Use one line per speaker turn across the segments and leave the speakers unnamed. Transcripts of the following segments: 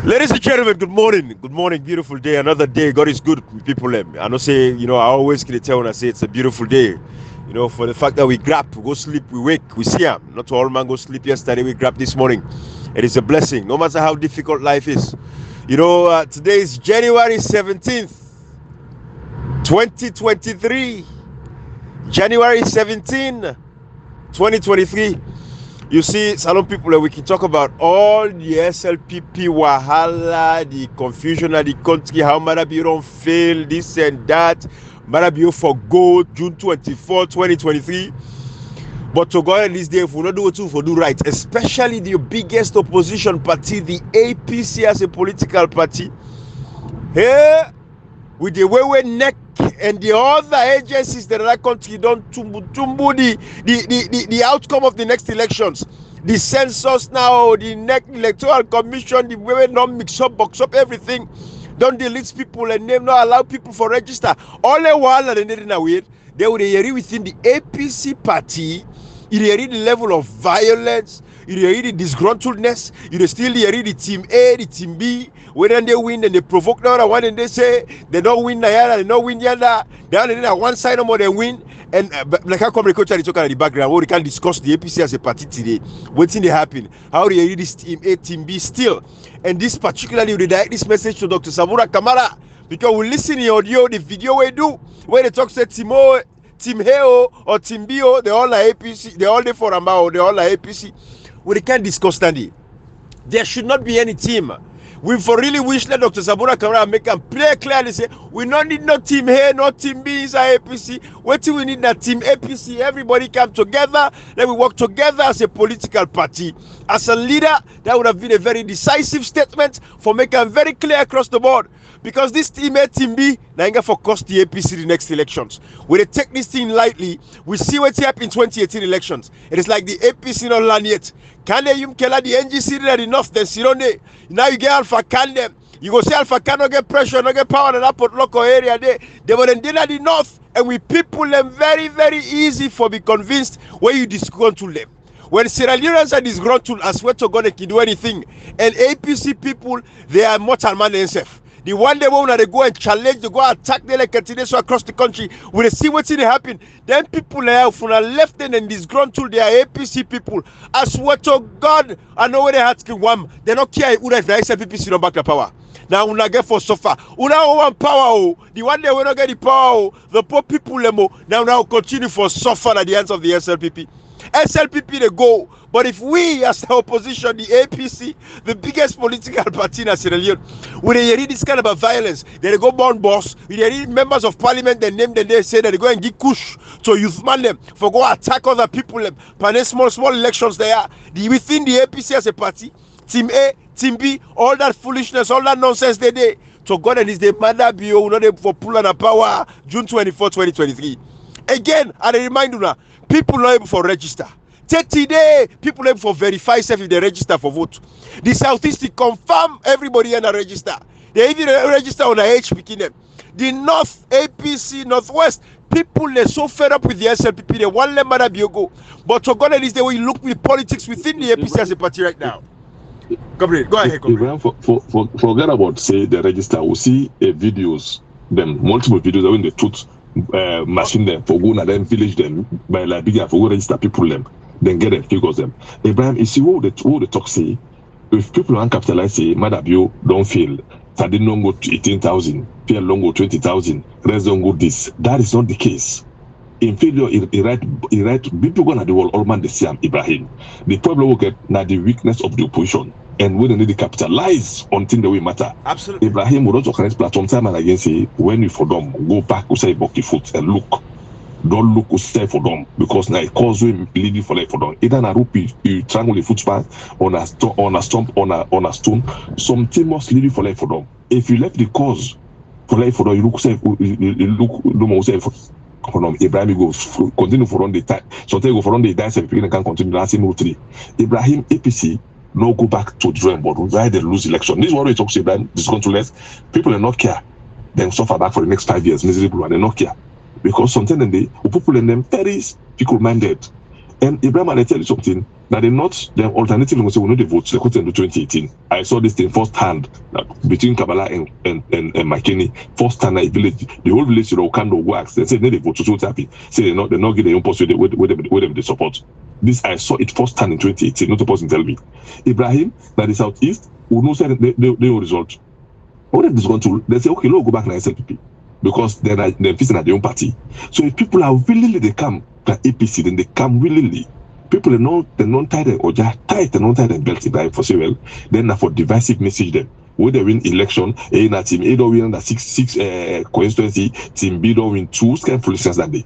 Ladies and gentlemen, good morning. Good morning, beautiful day. Another day. God is good, people. I know say, I always can tell when I say it's a beautiful day. For the fact that we grab, we go sleep, we wake, we see him. Not all man go sleep yesterday, we grab this morning. It is a blessing, no matter how difficult life is. Today is January 17th, 2023. January 17, 2023. You see, Salon people, we can talk about all the SLPP wahala, the confusion of the country, how Marabio don't fail, this and that. Marabio for gold, June 24, 2023. But to God in this day, if we not do it, for do right, especially the biggest opposition party, the APC as a political party, here with the way neck and the other agencies that our country don't tumbu the outcome of the next elections, the census now, the next electoral commission, the way not mix up, box up everything, don't delete people and name not allow people for register. All a while and then they would hear within the APC party. You hear the level of violence, you hear the disgruntledness, you still hear the team A, the team B, when they win and they provoke the other one and they say they don't win Nayara, they don't win Yanda, then on one side no more they win. And like I come record talk at the background where we can discuss the APC as a party today. What's in the happen? How do you hear this team A, team B still? And this particularly we direct this message to Dr. Samura Kamara, because we listen to the audio, the video we do, where they talk say Timo, Team Heo or Team Bio, they all are APC, they all there for Ambao, they all are APC. We can't discuss that. There should not be any team. We for really wish that Dr. Sabura Kamara make them play clearly say we don't need no team here, no team B inside APC. What do we need? That team APC, everybody come together, then we work together as a political party. As a leader, that would have been a very decisive statement for making very clear across the board. Because this team A, team B, now for cost the APC the next elections. When they take this thing lightly, we see what happened in 2018 elections. It is like the APC not land yet. Can they kela the NGC enough? Then Sirone. Now you get Alpha Can them. You go say Alpha Can not get pressure, not get power in that local area there. They were then dinner enough, and we people them very, very easy for be convinced when you disgruntle them. When Sierra Leoneans are disgruntled, as well to God they can do anything. And APC people, they are mortal man themselves. The one day when they go and challenge, they go attack the candidates across the country, when they see what's in happen, then people are from the left and disgruntled, they are APC people. As what to God, I know where they had to one, they don't care who if the SLPP don't back the power. Now we get for suffer. We now want power. The one day we don't get the power, the poor people now continue for suffer at the hands of the SLPP. SLPP they go, but if we as the opposition, the APC, the biggest political party in Sierra Leone, when they read this kind of violence, they go born boss, they read members of parliament, they name them, they say that they go and give kush to youth man them for go attack other people them. Pan small elections they are. Within the APC as a party, team A, team B, all that foolishness, all that nonsense they do. So God and his day, Mother Bio, not for pulling a power, June 24, 2023. Again, I remind you now, people not able for register. 30 days, people able for verify self if they register for vote. The Southeast they confirm everybody in a register. They even register on a H picking them. The North, APC, Northwest, people they're so fed up with the SLPP, they want them to go. But to God is the way you look with politics within the APC as a party right now. Go ahead,
Ibrahim, forget about say the register. We see videos, them multiple videos when they put machine them for go and then village them by like bigger for go register people them, then get them figures them. Ibrahim, you see what the talk say, if people don't capitalize say Madabio don't fail, Sardin don't go to 18,000, Pierre don't go 20,000, rest don't go this. That is not the case. In failure, he write people gonna do all man the same Ibrahim. The problem will get now the weakness of the opposition. And we don't need to capitalize on things that we matter.
Absolutely.
Ibrahim would also connect platform time and again say, when we for them, go back to say bucky foot and look. Don't look to say for them because now it calls you leading for life for them. Either a rope you triangle the footpath on a stump on a stone, something must lead you for life for them. If you left the cause for life for them, you look safe, you look no more safe for them. Ibrahim goes continue for on the time. So they go for on the dice and can continue dancing no three. Ibrahim APC. No go back to the drawing board. Why they lose election? This is what we talk about. This controllers. People do not care. Then suffer back for the next 5 years, miserable, and they not care because sometimes they people in them very fickle minded. And Ibrahim, I tell you something. Now the alternative will say we know the votes. They go to 2018. I saw this thing first hand between Kabbalah and McKinney. First hand, village, the whole village, kind of works. They say they vote so happy. Say they not get their own post with them they support. This I saw it first hand in 2018. Not a person tell me. Ibrahim, that the southeast, will know say they will result. What if this gone to? They say okay, let's go back to SLPP because they're facing at their own party. So if people are willingly they come to APC, then they come willingly. People are not tied or just tight and not tied and belt Ibrahim for say well. Then for divisive message them. When they win election, team A don't win under six constituency, team B don't win two kind of foolishness that day.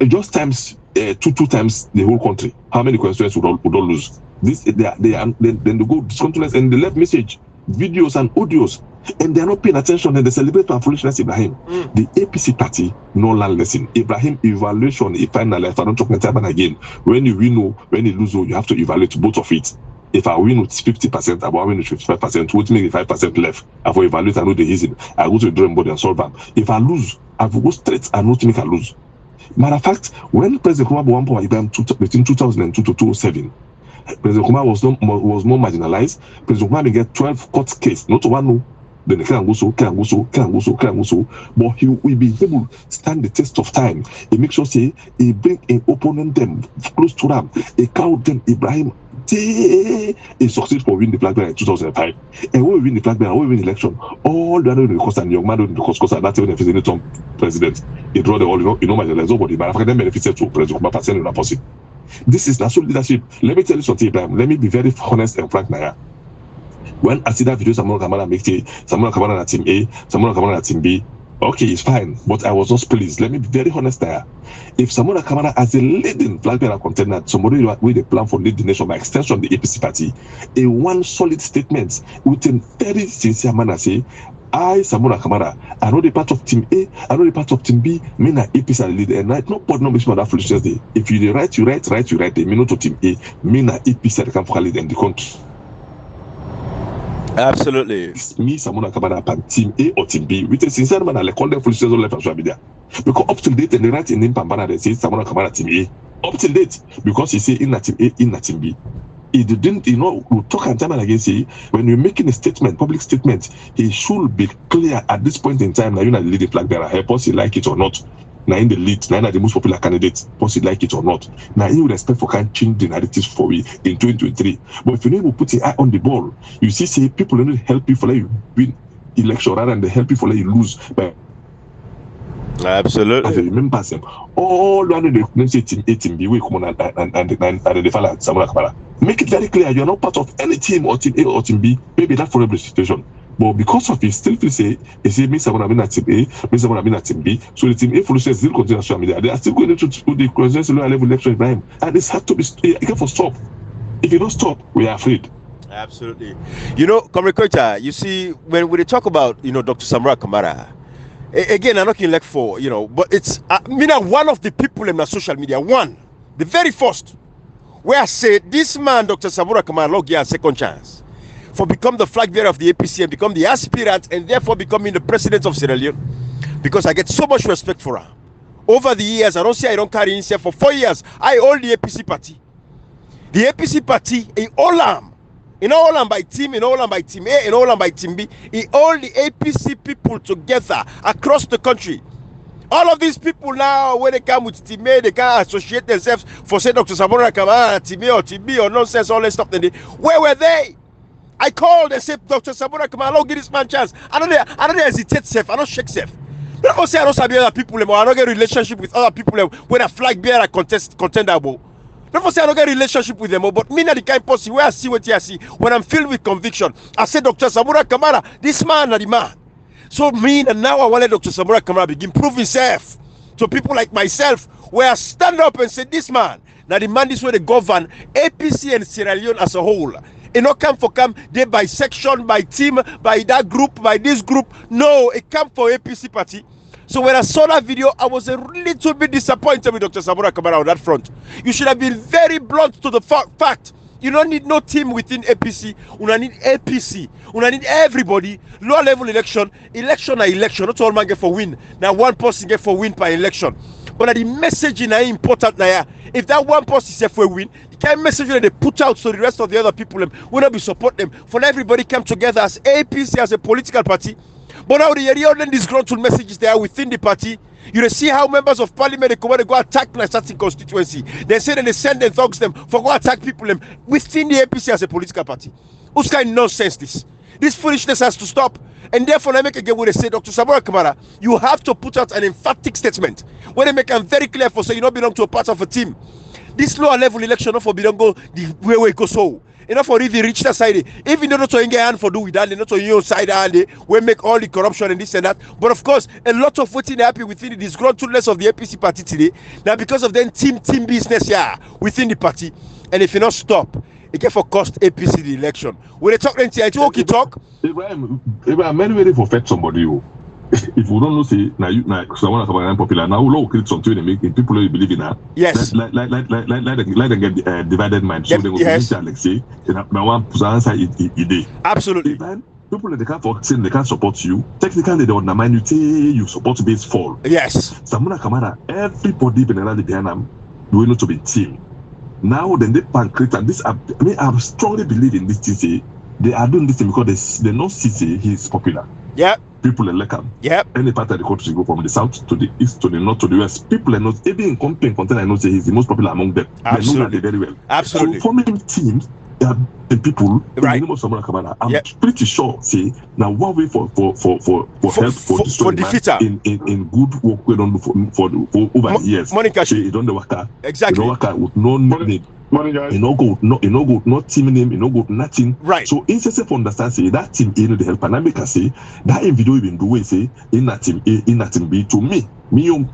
Just times two times the whole country. How many constituencies would all lose? This then they go discontinuous and they left message, videos and audios, and they are not paying attention and they celebrate for foolishness. Ibrahim, the APC party no learn lesson. Ibrahim evaluation. If I don't talk my time again, when you win, when you lose, you have to evaluate both of it. If I win with 50%, I win with 55%, which means 5% left. I will evaluate and know the reason. I go to the drawing board and solve them. If I lose, I will go straight and not make I lose. Matter of fact, when President Kumar won power between 2002 to 2007, President Kumar was more marginalized. President Kumar get 12 court cases, not one no. Then they can go so. But he will be able to stand the test of time. He makes sure say he bring an opponent them close to them. He count them Ibrahim. He succeed for win the flag bearer in 2005. And when we win the flag bearer, when we win the election, all the other cost and young man don't cost that's when the Trump president. He draw the all marginalized nobody, but African benefited to President Obama percent in a possible. This is national leadership. Let me tell you something, Ibrahim. Let me be very honest and frank now. When I see that video, Samuel Kamara makes it, Samuel Kamara at team A, Samuel Kamara at team B. Okay, it's fine, but I was not pleased. Let me be very honest there. If Samuel Kamara as a leading flag bearer contender, somebody with a plan for lead the nation by extension the APC party, a one solid statement with a very sincere manner say, I, Samuel Kamara, I know the part of team A, I know the part of team B, me na APC are leader, and right, no part no mission that foolishness day. If you write, you write, me not to team A, me na APC are the camp for lead in the country.
Absolutely.
It's me, Samuel Kamara, and team A or team B. With a sincere man, I call them foolishness on left and social media. Because up to date, and they write in name Pambana, they say Samuel Kamara team A. Up to date, because he say in that team A, in that team B. He didn't, we talk and time and again say, when you're making a statement, public statement, he should be clear at this point in time that you're not the leading flag bearer. Help us, you like it or not. Now in the lead, now the most popular candidate, possibly like it or not. Now you respect for can change the narrative for we in 2023. But if you need to put your eye on the ball, you see, say people don't help you for like you win election rather than they help you for like you lose. But
absolutely.
I remember them. All the they say team A, team B, we come on and the fella Samuel Kamara. Make it very clear you're not part of any team or team A or team B. Maybe that's for every situation. But because of it, still feel say, they say, me someone have been at team A, me someone have been at team B. So the team A foolishness still continue on social media. They are still going to the presidential level election in Ibrahim. And this has to be, you can for stop. If you don't stop, we are afraid.
Absolutely. Comrade Koita, you see, when we talk about, Dr. Samuel Kamara, again, I'm not in like for, but it's, one of the people in my social media, the very first, where I said, this man, Dr. Samuel Kamara, log a second chance for become the flag bearer of the APC and become the aspirant and therefore becoming the president of Sierra Leone, because I get so much respect for her. Over the years, I don't carry himself. For 4 years, I hold the APC party. The APC party in Olam, by team, in Olam by team A, in Olam by team B, in all the APC people together across the country. All of these people now, when they come with team A, they can't associate themselves for say Dr. Samuel Kamara, team A or team B or nonsense, all that stuff. Where were they? I called and said, Dr. Samuel Kamara, I'll give this man a chance. I don't hesitate safe. I don't shake safe. Don't say I don't sabi other people. I don't get relationship with other people when a flag bearer contender. Don't say I don't get relationship with them. But me not the kind of person where I see what I see. When I'm filled with conviction, I say, Dr. Samuel Kamara, this man are the man. So me and now I want Dr. Samuel Kamara begin prove himself to people like myself, where I stand up and say, this man, now the man this way they govern APC and Sierra Leone as a whole. It not come for they by section, by team, by that group, by this group. No, it come for APC party. So when I saw that video, I was a little bit disappointed with Dr. Samuel Kamara on that front. You should have been very blunt to the fact. You don't need no team within APC. You don't need APC. You don't need everybody. Lower level election. Election are election. Not all man get for win. Now one person get for win per election. But the messaging is important now. If that one person is win, the kind of message that they put out so the rest of the other people will not be support them. For everybody come together as APC as a political party. But now the other disgruntled messages there within the party. You see how members of parliament they come out and go attack my certain constituency. They say that they send and thugs them for go attack people within the APC as a political party. What's kind of nonsense this? This foolishness has to stop. And therefore, I make again when they say, Dr. Samora Kamara, you have to put out an emphatic statement where they make them very clear for say you don't belong to a part of a team. This lower level election not for belong go the way we go so. Enough for really reach that side. Even though not to get hand for do with that, not to your side and we make all the corruption and this and that. But of course, a lot of waiting happy within the disgruntledness of the APC party today. Now because of them team business within the party. And if you not stop, it can for cost APC the election. When they talk then okay talk.
Abraham, many way for fetch somebody. If we don't know, say now you someone come popular now, we'll create something and make people who believe in that.
Yes.
Like them get divided mind. So they will
yes.
Like say, now one answer idea.
Absolutely.
People that they can't for saying they can't support you. Technically, they undermine you. Say you support base fall.
Yes.
Samuna Kamara, everybody been around the behind we know to be team. Now then they pancreate and this. I strongly believe in this. Say they are doing this thing because they know see he is popular.
Yeah.
People in Lekam.
Yep.
Any part of the country go from the south to the east to the north to the west. People are not even in campaign content. I know say he's the most popular among them.
Absolutely.
They know that very well.
Absolutely.
So forming teams, the people
right.
in the name of Samora Kamara, I'm pretty sure say now one way for help for destroying in good work we don't do for over years.
Monica,
say you don't the worker.
Exactly.
You don't worker with no need. You know go not teaming him, you know go nothing.
Right.
So instead of understand say that team A know the help and I make her say that video even do we say in that team A, in that team B to me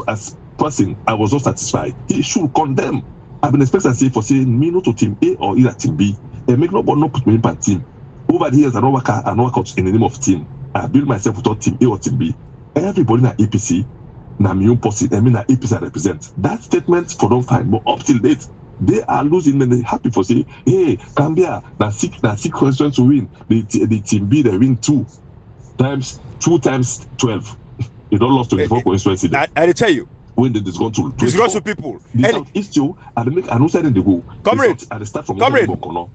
as person I was not satisfied. He should condemn. I've been expecting say for saying me not to team A or either team B. And make nobody not put me in my team. Over the years I don't work out in the name of team. I build myself without team A or team B. Everybody na APC, na me own person, I mean na APC I represent. That statement for don't find, but up till date. They are losing and they happy for say, hey, Gambia, na six questions to win. The team B they win 2 times 12. They don't lost 24 constituencies.
I tell you.
When they gone to
people.
The South East you and make I know side they go.
Comrade,
at the start from
comrade, hold on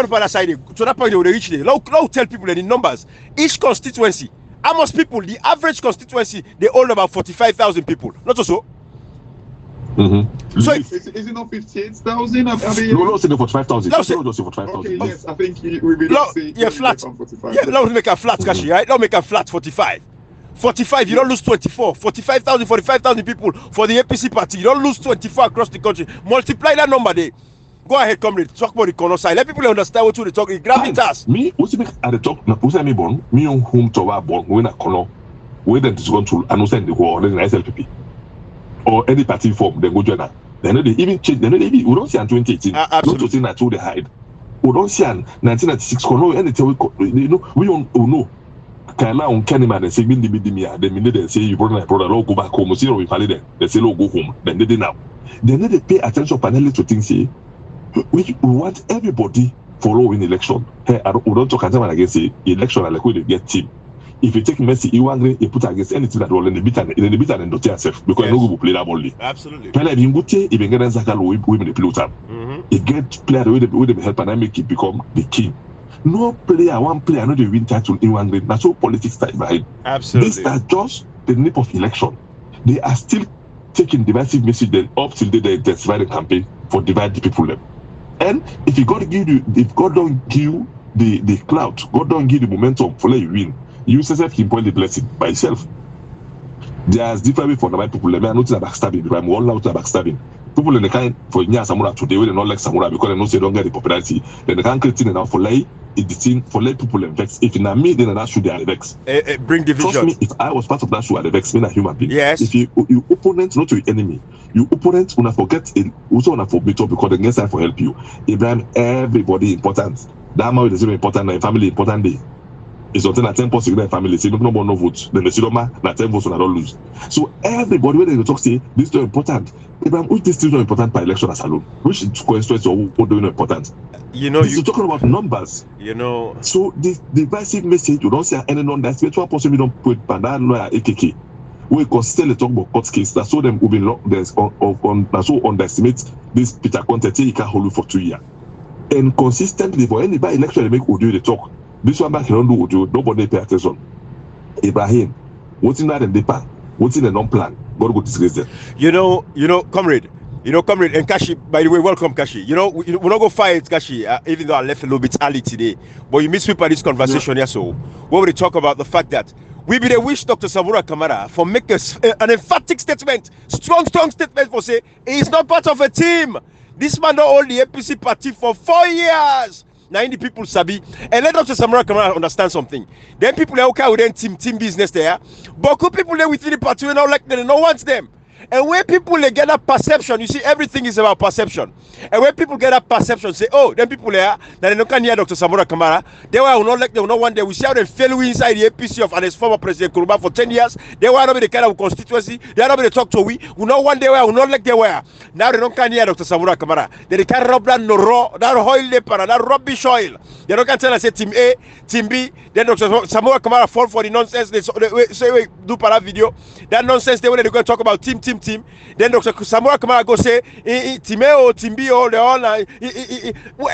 for that side. To that point they will reach there. Now tell people the numbers. Each constituency, how much people? The average constituency they hold about 45,000 people. Not so.
Mm-hmm.
So is it not 58,000?
No, say 45,000.
No, say
45,000.
Okay, yes, I think we will say
flat.
45.
Yeah, now make a flat, Kashi, right? Now make a flat 45. 45, you don't lose 24. 45,000 people for the APC party. You don't lose 24 across the country. Multiply that number there. Go ahead, comrade. Talk about the corner side. Let people understand what you're talking. Gravitas.
Me, what's it at the top? What's me born? Me on whom to our born when I corner. Where then is going to understand the war in SLPP. Or any party form, then go join her. They know they even change. They know they even. We don't see in 2018. Not to say that they hide. We don't see in 1996. No anything. We don't know. Kaila on Kennyman and say, "Bindi bindi They mean they say you brother go back home. See we valid them. They say, go home. Then they now. They need to pay attention panel to things. Say, we want everybody following election. Hey, we don't talk against the election like we get team. If you take Messi, you angry, you put against anything that will in the beat and not yourself because no go play that only.
Absolutely.
Pele if you go to even get Zakalo we the play time. You get player with the help and make it become the king. No player, one player, no they win title in one grade. That's all politics start behind.
Absolutely.
These are just the nip of election. They are still taking divisive message then up till they intensify the campaign for divide the people them. And if God don't give you the clout, God don't give the momentum for let you win. You yourself can point the blessing by yourself. There's different way for the people. I'm not backstabbing. I'm all out backstabbing. People in the kind for Nya Samura today, they don't like Samura because they know they don't get the popularity. Then they can't create enough for lay the thing for let people vex. If not me, then that should they are vex.
Bring division.
Trust me, if I was part of that show, I'd vex me a human being.
Yes.
If you opponent, not your enemy, you opponent when I forget it, also when I forget because the next time for help you. Ibrahim, everybody important. That man is very important and family important day. It's something at 10% in their family. Say no more no votes. Then the Sidoma na 10 votes and I don't lose. So everybody when they talk say this is not important. Abraham, which this is not important by election as alone? Which constituency or what doing important?
You know,
you're talking about numbers.
You know.
So the divisive message you don't see any non that spiritual person you don't put Pandan lawyer AKK. we consistently talk about court case. That's so them will be locked. There's on that's so underestimate this Peter Conte. He can't hold you for 2 years. And consistently for any by election they make audio they talk. This one back he don't do audio. Nobody pay attention. Ibrahim, what's in that in the plan? What's in the non-plan? God go disgrace them.
You know, comrade. Comrade, and Kashi, by the way, welcome, Kashi. We're not going to fight, Kashi, even though I left a little bit early today. But you miss me by this conversation here, so what we talk about the fact that we be the wish Dr. Samura Kamara for make an emphatic statement, strong statement for say he's not part of a team. This man not hold the APC party for 4 years. Now, the people sabi, and let Dr. Samura Kamara understand something. Then people are okay with them team business there, but good people there within the party we not like them, no want them. And when people they get that perception, you see, everything is about perception. And when people get that perception, say, oh, then people there, that they don't can hear Dr. Samura Kamara, they will not like them, not one day. We see how they fail inside the APC of and his former president Kuruba for 10 years. They will not be the kind of constituency. They are not be the talk to we not one day will not like they were. Now they don't can hear Dr. Samura Kamara. They can't rub that oil lepara, that rubbish oil. They don't can tell us say team A, team B. Then Dr. Samura Kamara fall for the nonsense. They say we do para video. That nonsense they when they go talk about team. Then Dr. Samura Kamara go say team A or team B or the all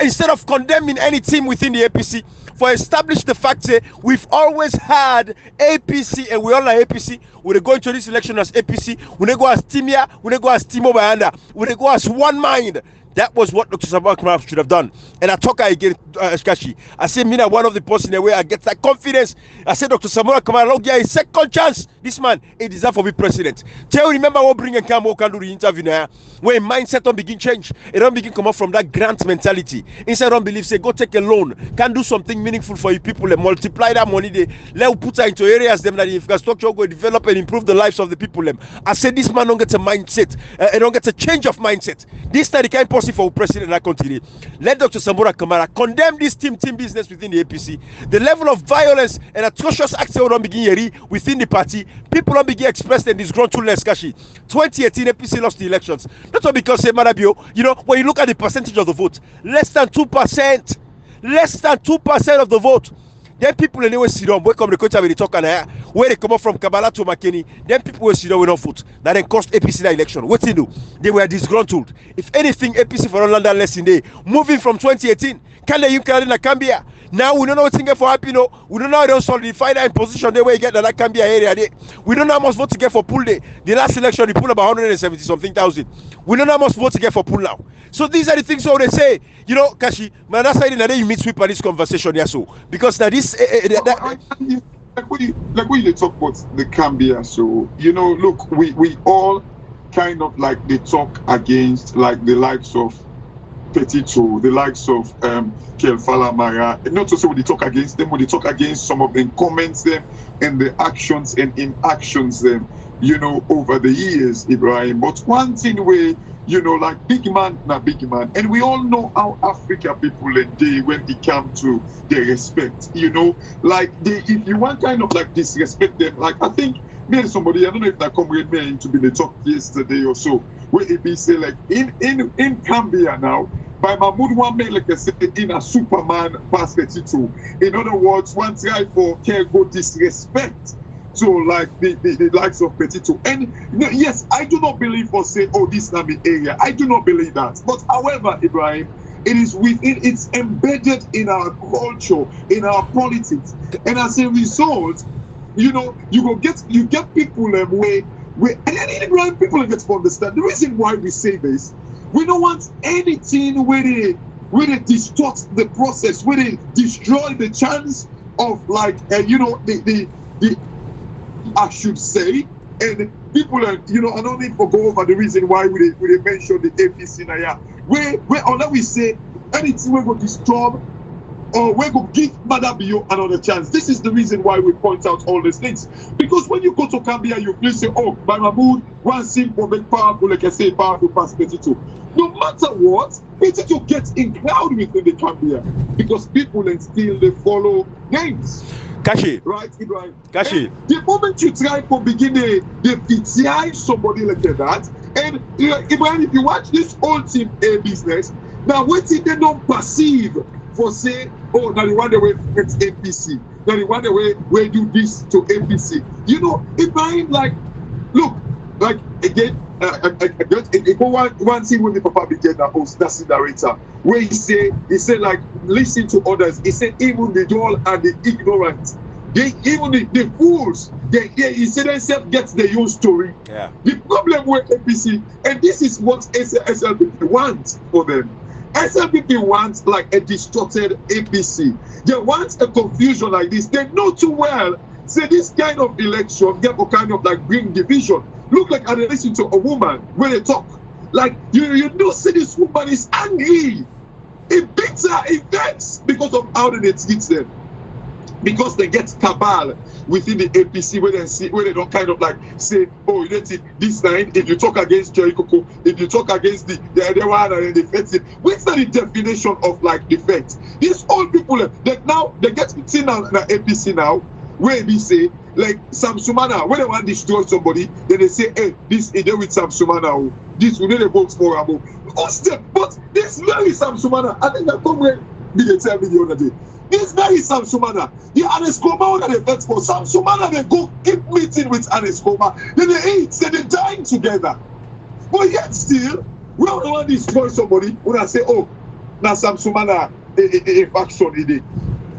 instead of condemning any team within the APC, for establish the fact that we've always had APC and we all are APC. We go into this election as APC. We go as team here. We go as team Obayanda. We go as one mind. That was what Dr. Samura Kamara should have done. And I talk again, Kashi. I say, me, one of the person in the way I get that confidence. I said, Dr. Samura Kamara, look, yeah, a second chance. This man, he deserves to be president. Tell you, remember what bring and come, what can do the interview now? When mindset don't begin change, it don't begin come up from that grant mentality. Instead, don't believe, say, go take a loan, can do something meaningful for you people, and multiply that money. They let put that into areas them that the infrastructure go develop and improve the lives of the people. Them. I said, this man don't get a mindset, don't get a change of mindset. This time, the kind possible for president that country. Let Dr. Samura Kamara condemn this team business within the APC. The level of violence and atrocious acts don't begin within the party. People don't begin expressed and disgruntledness. Kashi. 2018 APC lost the elections. Not because say Marabio, when you look at the percentage of the vote, less than 2%. Less than 2% of the vote. Then people anyway sit down, wake up the country with the talk and where they come up from Kabbalah to McKinney, then people will sit down with no vote. That then cost APC the election. What they do? They were disgruntled. If anything, APC for London lesson day. Moving from 2018, can they Carolina Cambia? Now we don't know what's in for happy. No, we don't know how they solidify that in position they way get that Cambia area. We don't know how much vote to get for pool day. The last election they pulled about 170 something thousand. We don't know how much vote to get for pool now. So these are the things how they say, Kashi, man, that's why you meet with this conversation here, so because now this
like we they talk about the Cambia, so look, we all kind of like they talk against like the likes of Petito, the likes of Kelfala Mara. Not to say we talk against them, we talk against some of them, comments them and the actions and inactions them, over the years, Ibrahim. But one thing where like big man, and we all know how Africa people and they when it comes to their respect, like if you want kind of like disrespect them, like I think maybe somebody, I don't know if that comrade me to be the talk yesterday or so, where it be say like in Cambia now, by Mahmoud one man like I said in a Superman perspective. In other words, one try for care go disrespect. So like the likes of Petito. And yes, I do not believe or say, oh, this is not the area. I do not believe that. But however, Ibrahim, it is within, it's embedded in our culture, in our politics. And as a result, you get people where and then Ibrahim, people get to understand the reason why we say this. We don't want anything where they distort the process, where they destroy the chance of like the I should say, and people are, I don't need to go over the reason why we mention the APC now. Where unless we say anything we go disturb or we go give Madabio another chance. This is the reason why we point out all these things. Because when you go to Cambia, you please say, oh, by Mahmoud, one simple, big powerful, like I say, powerful perspective. No matter what, Petito gets in cloud within the Cambia because people and still they follow names.
Kashi.
Right, Ibrahim.
Kashi.
And the moment you try to begin the PTI somebody like that, and Ibrahim, if you watch this whole team A business, now what if they don't perceive for say, oh, now they want the way it's APC, now they want the way we do this to APC. Ibrahim, like look, like again, one thing when the Papa began that host, that's the narrator, where he said like, listen to others. He said even the dull and the ignorant, even the fools, he said themselves get their own story.
Yeah.
The problem with APC, and this is what SLPP wants for them. SLPP wants like a distorted APC. They want a confusion like this. They know too well. Say this kind of election get a kind of like bring division. Look like I listen to a woman when they talk. Like you know, say this woman is angry. It beats her, it vexed because of how they treat them. Because they get cabal within the APC where they don't kind of like say, oh, you know, this time if you talk against Jerry Coco, if you talk against the other one and the defense, what's the definition of like defense? These old people that now they get seen now in the APC now, where they say like Sam Sumana, when they want to destroy somebody, then they say, hey, this is with Sam Sumana, this will really vote for Abo. But this very Sam Sumana, I think that come where they tell me the other day. This very Sam Sumana, the Aneskoma that they vote for, Sam Sumana, they go keep meeting with Aneskoma, then they eat, then they dine together. But yet still, when we want to destroy somebody, when I say, oh, now Sam Sumana, a faction in it.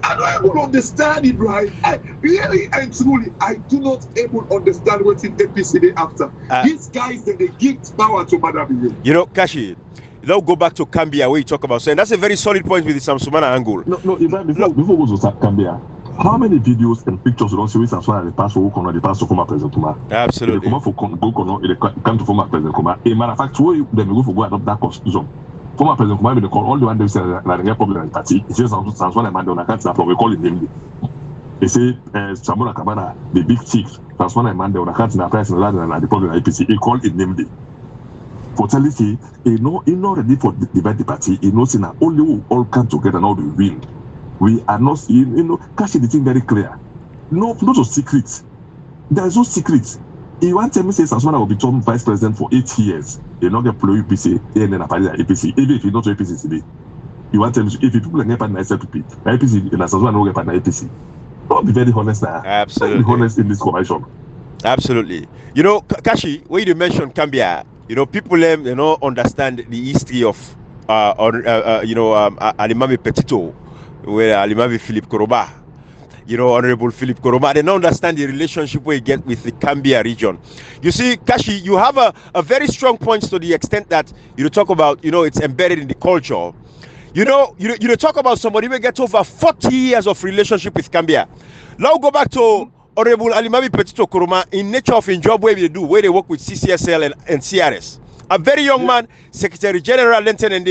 I don't even understand it, right? I really and truly, I do not even understand what in APC they after. These guys, that they give power to Madam.
You know, Kashi, now go back to Cambia where you talk about, so and that's a very solid point with the Samsumana angle.
No, before we go to Cambia, how many videos and pictures you don't see with Samsumana the past who come the past to come present Kuma?
Absolutely.
They come for go come to former president Kuma. A matter of fact, where them go for go adopt that constitution. Former President Kumar, they call all the one they say that the problem in the party. He says Samson and Mandela can't stop. We call it namely. They say Samora Kabana, the big chief, Samson and Mandela can't stop. And the problem in the APC. He called it namely. For telling you, he not ready for divide the party. He knows that only we all come together now we win. We are not, catching the thing very clear. No secrets. There is no secret. He wants to say Samsona will become vice president for 8 years. They not get pro APC, and then apply the APC. Even if you not to APC today, you want to if people get partner SLPP, APC and Samsona no get partner APC. Don't be very honest now.
Absolutely.
Be honest in this conversation.
Absolutely. You know, Kashi, when you mentioned Cambia, you know, people they don't understand the history of Alimami Petito, where Alimami Philippe Koroba. You know, Honorable Philippe Koroma, they don't understand the relationship we get with the Cambia region. You see, Kashi, you have a very strong point to the extent that you talk about, it's embedded in the culture. You talk about somebody who gets over 40 years of relationship with Cambia. Now go back to Honorable Alimami Petito Koroma in nature of in job where they work with CCSL and CRS. A very young man, Secretary General Lenten, and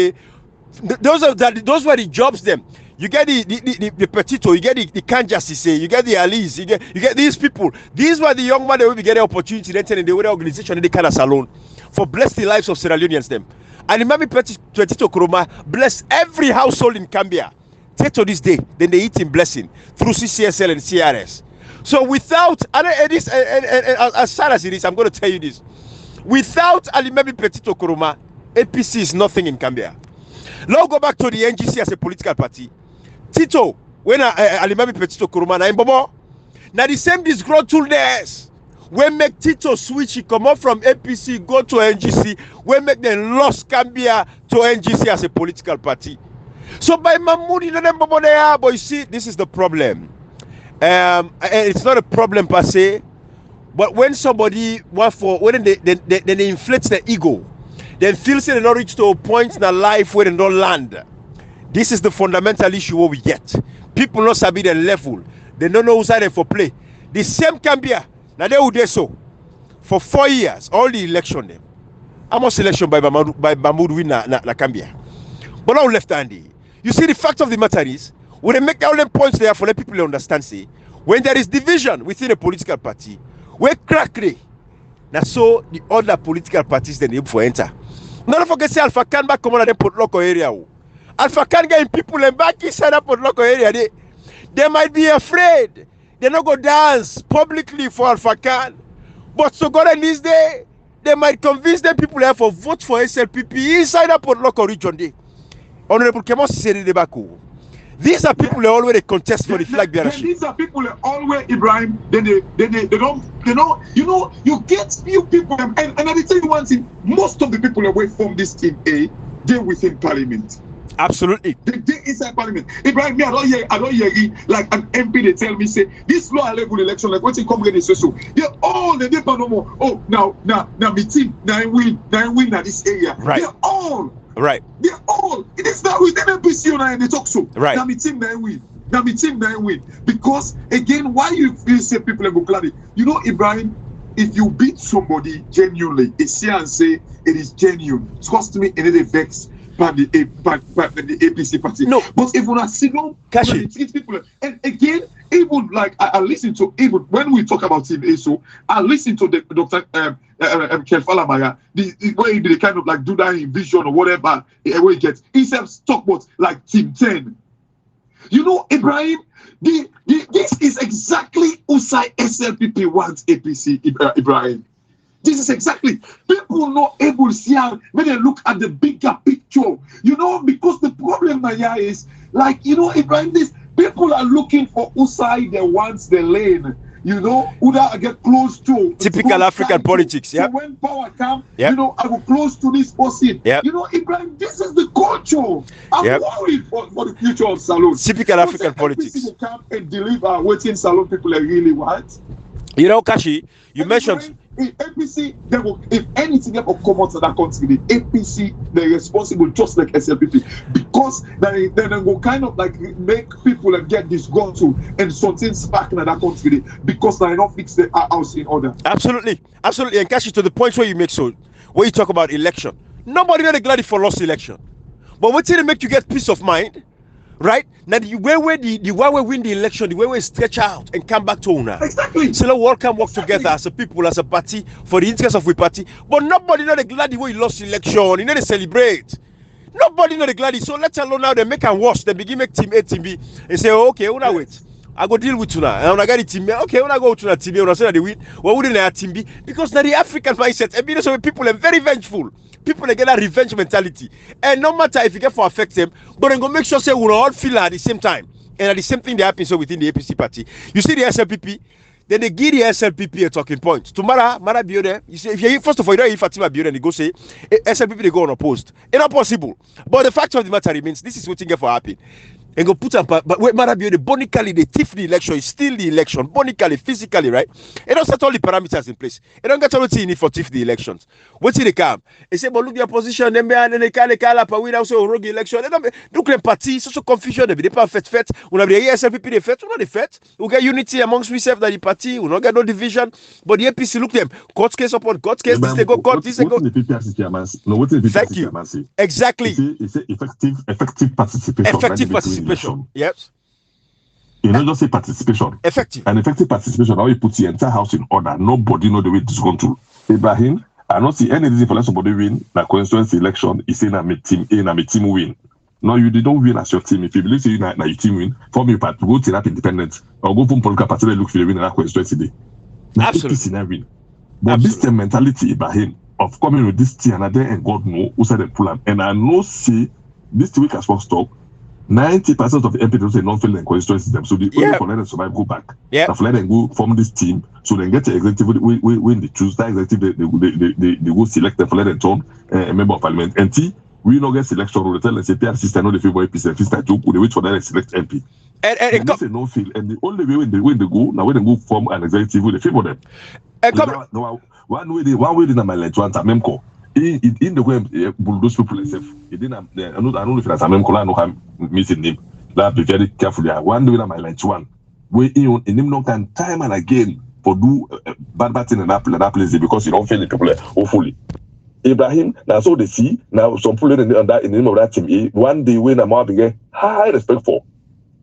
those were the jobs them. You get the Petito, you get the Kanjasi, you get the Alice, you get these people. These were the young men that will be getting opportunity then in the organization in the kind of salon for bless the lives of Sierra Leoneans them. And remember Petito Kuruma bless every household in Cambia. Take to this day, then they eat in blessing through CCSL and CRS. So without as sad as it is, I'm going to tell you this. Without Alimemi Petito Kuruma, APC is nothing in Cambia. Now go back to the NGC as a political party. Tito, when Alimami Petito Kuruma na Imbobo, now the same disgruntledness when make Tito switch, he come up from APC, go to NGC, when make them lost Cambia to NGC as a political party. So by Mahmoud, but you see, this is the problem. And it's not a problem per se, but when somebody when they inflate their ego, then feels they not reach to a point in their life where they don't land. This is the fundamental issue what we get. People not sabi the level. They don't know who's there for play. The same Cambia, now they would so for 4 years, all the election them. Almost election by Mahmoud win na Cambia. But now left-handed. You see, the fact of the matter is, when they make all them points there for let people understand, say, when there is division within a political party, we crack it. Now so the other political parties then able for enter. Don't forget say Alpha Khan back come on the put local area. Alpha Khan getting people and back inside that put local area. They might be afraid. They not go dance publicly for Alpha Khan. But so God in this day, they might convince them people there for vote for SLPP inside that put local region day. Honorable Kemos said the back. These are people that always contest for the flag bearership.
These are people that always, Ibrahim, they don't, you get few people, and I tell you one thing, most of the people away from this team A, they're within parliament.
Absolutely.
They inside parliament. Ibrahim, I don't hear like an MP, they tell me, say, this law level election, like what's in come get so. They're all the paper no more. Oh, now, my team, now I win at this area.
Right.
They're all.
Right.
They're all. It is not with MPC and they talk so.
Right.
Now my team now win. Because again, why you feel say people go glad? You know, Ibrahim, if you beat somebody genuinely, it's here and say it is genuine. Trust me, it is a vex by the APC party.
No.
But if you see no, treat people, and again, even like I listen to, even when we talk about Team ASO, I listen to the Dr. Kelfalamaya, the way they kind of like do that in vision or whatever, where he gets. He says talk about like Team 10. You know, Ibrahim, this is exactly Usai SLPP wants APC, Ibrahim. This is exactly, people not able to see how, when they look at the bigger picture, you know, because the problem Maya is, like, you know, Ibrahim, this, people are looking for Usai that wants the lane, you know, who that get close to.
Typical African politics, yeah.
So when power comes,
yep.
You know, I go close to this person.
Yep.
You know, Ibrahim, this is the culture. I'm
yep.
worried for the future of Salon.
Typical African politics.
People come and deliver waiting Salon people are really want.
You know, Kashi, you mentioned.
In APC, they will, if anything that will come out of that country, the APC, they're responsible just like SLPP, because then they will kind of like make people and get this gone to and something spark in that country because they don't fix the house in order.
Absolutely, absolutely. And Kashi, to the point where you make so, where you talk about election, nobody not glad for lost election, but what's it make you get peace of mind? Right now, the way we win the election, the way we stretch out and come back to owner.
Exactly.
So let's all come work together as a people, as a party, for the interest of we party. But nobody not glad the way you lost the election. You know they celebrate. Nobody not glad. So let's alone now. They make them worse. They begin make team A, team B, and say, oh, okay, una wait. I go deal with you now. And when I get the team B, okay, when I go to the team B, when I say that they win, why wouldn't I have team B? Because now the African mindset, and because of people are very vengeful. People they get that revenge mentality, and no matter if you get for affect them, but then go make sure say we all feel at the same time, and at the same thing they happen so within the APC party. You see the SLPP, then they give the SLPP a talking point. Tomorrow, Mara Biode, you see, if you first of all, you don't hear Fatima Biode and they go say SLPP they go unopposed. It's not possible. But the fact of the matter remains, this is what thing get for happen. And go put up, but wait, Mara Biode, bonically they thief the election, it's still the election, bonically, physically, right? It don't set all the parameters in place. It don't get all the need for thief the elections. What's in the camp? They say, but look the opposition, then they call up, we also rogue election. They don't look the party, so confusion, they pas fait. We have the SLPP they fait, we not the fait. We get unity amongst ourselves that the party, we not get no division. But the APC look them, court case upon court case, this they go court, this they go. Thank you. Exactly.
It's effective participation.
Effective participation. Yes.
You know, just say participation.
Effective.
And effective participation, how you put the entire house in order. Nobody know the way this is going to. Ibrahim, I don't see any reason for let somebody win the constituency election. Is saying I'm a team A and I'm a team win. No, you don't win as your team. If you believe you na your team win, form your party, go to that independent or go from political party and look for the win in that constituency. Now,
absolutely.
Win. But this the mentality, Ibrahim, of coming with this team and then and God know who said the pull. And I know see this week as well stock. 90% of the MPs say non fail in constituency system. So the only for let them survive, go back.
Yeah.
For let them go form this team, so they get the executive when they choose that executive, they go select them for let them turn a member of parliament. And we not get selection or tell them say PR system no the favor APC and fist joke, they wait for them to select MP. And they say no fail. And the only way when they go, now when they go form an executive, they favor them. One way they my like one time memco. In the way bulldoze people themselves, I don't know if that's a memco. I know I'm missing name. That be very careful. One way my like one. We in him no can time and again for do bad thing in that place because you don't feel the people hopefully. Ibrahim, now so they see now some people in the name of that team A. One day when I'm out begin high respect for.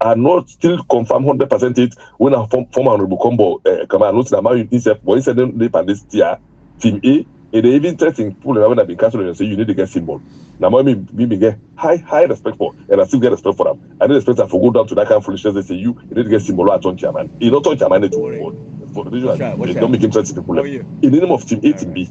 I not still confirm 100% it when I form honorable combo come and notice that my himself but instead they pan this tier team A. And they even testing people that have been cancelled and say you need to get symbol. Now, me get high respect for, and I still get respect for them. I need respect for go down to that kind of foolishness. They say you need to get symbol at on chairman. You don't touch chairman for the visual. They don't make him sense to people. In the name of team A, team B.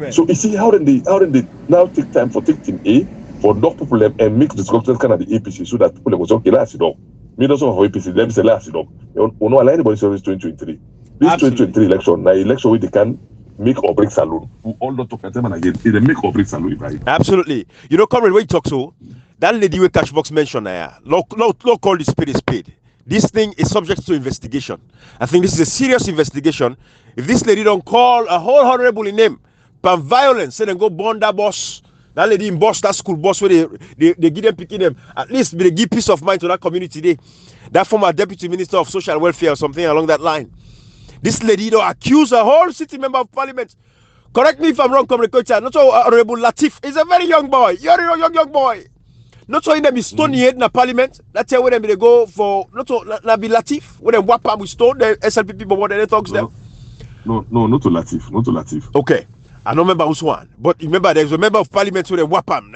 So you see how then they now take time for take team A for dog people and make discussion kind of the APC so that people will say, okay, let's dog. Me also for APC, let me say let's dog. You know, anybody service 2023. This
Absolutely.
2023 election, now election where they can make or break saloon. We all not talk at them and again. It's a make or break saloon, right?
Absolutely. You know, comrade, when you talk so, that lady with Cashbox mentioned, law call the spade a spade. This thing is subject to investigation. I think this is a serious investigation. If this lady don't call a whole honorable in name, pan violence, say then go burn that boss. That lady in boss, that school boss, where they give them picking them. At least they give peace of mind to that community today. That former deputy minister of social welfare or something along that line. This lady don't accuse a whole city member of parliament. Correct me if I'm wrong, comrade Coach. Not so honorable Latif. He's a very young boy. You're a young boy. Not so in them is stone head in the parliament. That's where them they go for not so be Latif. When they whap up with stone, the SLP people what they talks them.
No, not to Latif. Not to Latif.
Okay. I don't remember which one, but remember there's a member of parliament where they whap him,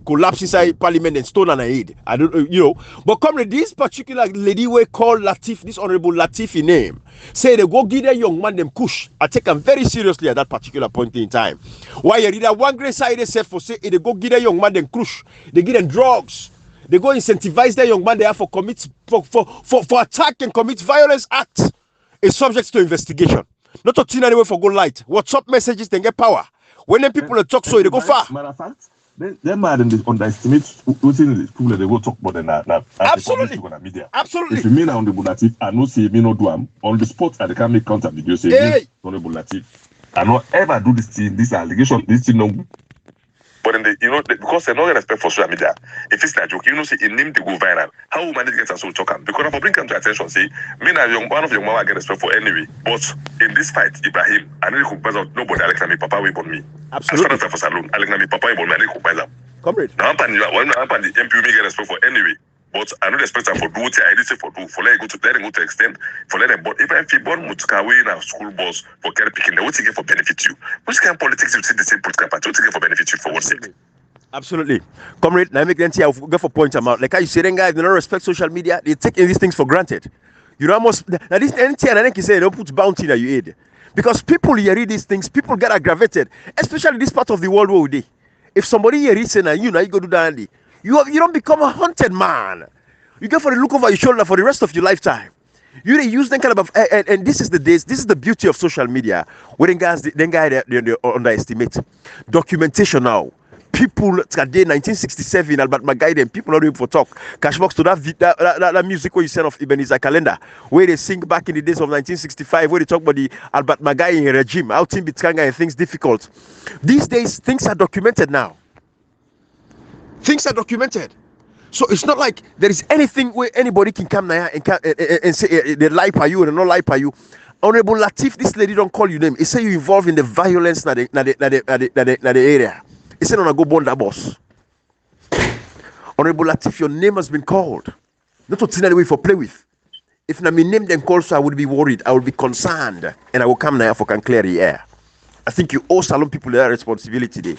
collapse inside parliament and stone on a head. I don't, But comrade, this particular lady we call Latif, this honorable Latif in name, say they go give that young man them kush. I take him very seriously at that particular point in time. Why you read that one great side they said for say they go give that young man them kush, they give them drugs, they go incentivize that young man they have for commit for attack and commit violence act is subject to investigation. Not talking anyway for good light. WhatsApp messages then get power. When them people talk so they go far.
Matter of fact, them are they underestimate within the people that they go talk more than that.
Absolutely.
Media.
Absolutely.
If you mean on the Latif, I know say me no do am on the spot and they can make contact with you say
hey.
Honorable Latif. I not ever do this thing, this allegation, this thing no. But then because they're not gonna respect for social media. If it's not joke, say in name they go viral. How will manage get us so talk? Because if I bring them to attention, say me and one of your mama get respect for anyway. But in this fight, Ibrahim, I need to compare out nobody Alex me papa will born me.
Absolutely.
As far as for salon, Alex me papa will born me, I need to compare out.
Comrade.
Now I'm the MP me get respect for anyway. But I don't expect them for do what I did say for do for let it go to extent for let them. But if I feel born Mutsukawe in a school bus for care picking, they will take it for benefit you. Which kind of politics you see the same political party? What take it for benefit you for what sake?
Absolutely. Comrade, now make them see I'll go for points amount. Like I say, then guys, they don't respect social media, they take these things for granted. You know, almost now this NTN I think you say don't put bounty that you aid. Because people here read these things, people get aggravated, especially this part of the world where we dey. If somebody here is saying you go do that, you don't become a haunted man. You get for the look over your shoulder for the rest of your lifetime. You use them kind of and this is the beauty of social media. Where they underestimate documentation now. People today 1967 Albert Magai and people not even for talk. Cashbox to that music where you send off Ebenezer Calendar where they sing back in the days of 1965 where they talk about the Albert Magai regime, how Tim Bitskanga and things difficult. These days things are documented now. Things are documented. So it's not like there is anything where anybody can come now and say they lie by you or not lie by you. Honorable Latif, this lady don't call you name. It say you involved in the violence na the area. It said on a go bond that boss. Honorable Latif, your name has been called. Not to anyway for play with. If na me name them call, so I would be worried, I would be concerned, and I will come now for can clear the air. I think you owe Salon people that responsibility there.